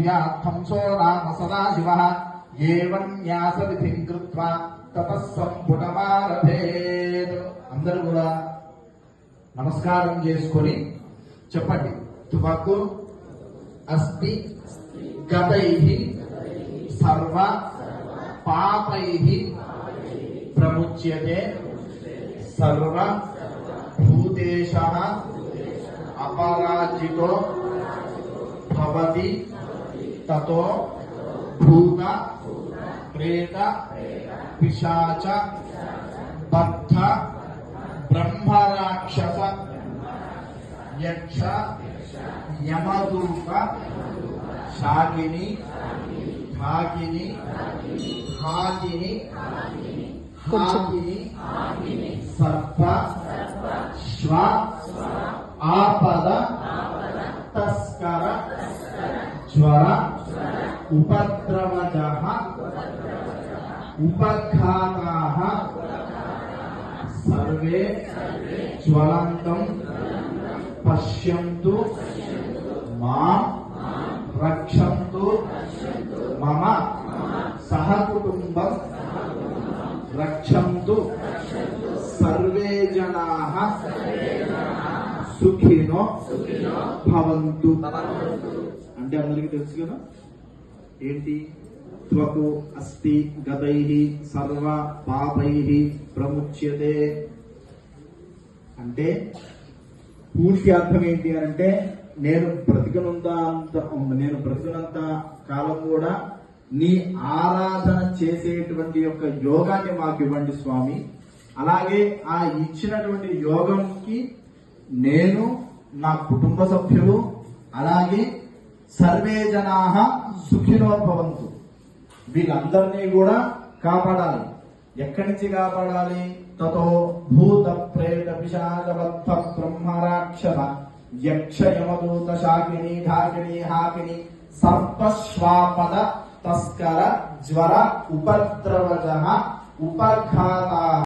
ధ్వంసో నామ సదాశివః ఏవం న్యాసవిధిం కృత్వా తపః సంపుటమారభేత్. అందరూ కూడా నమస్కారం చేసుకొని చెప్పండి. త్వకు అస్తి గతైః సర్వ పాపైః ప్రముచ్యతే సర్వ భూతేషః అపరాజితో భవతి తతో భూత ప్రేత పిశాచ బద్ధ బ్రహ్మరాక్షస యక్ష యమదూత శాకిని ఢాకిని హాకిని హాకిని సర్ప శ్వ ఆపద తస్కర జ్వర ఉపద్రవజః ఉపఘాతాః సర్వే జ్వలంతం పశ్యంతు మాం రక్షంతు మమ సహకుటుంబం రక్షంతు సర్వే జనాః సుఖినో భవంతు. అంటే అందరికీ తెలుసు కదా ఏంటి? త్వకు అస్తి గతైః సర్వ పాపైః ప్రముచ్యతే అంటే పూర్తి అర్థం ఏంటి అంటే నేను బ్రతికినంత కాలం కూడా నీ ఆరాధన చేసేటువంటి యొక్క యోగాన్ని మాకు ఇవ్వండి స్వామి. అలాగే ఆ ఇచ్చినటువంటి యోగంకి నేను, నా కుటుంబ సభ్యులు, అలాగే సర్వే జనాః సుఖినో భవంతు, వీళ్ళందరినీ కూడా కాపాడాలి. ఎక్కడి నుంచి కాపాడాలి? తతో భూత ప్రేత పిశాచ బద్ధ బ్రహ్మరాక్షస యక్ష యమదూత శాకిని ఢాకిని హాకిని సర్ప శ్వాపద తస్కర జ్వర ఉపద్రవజః ఉపఘాతాః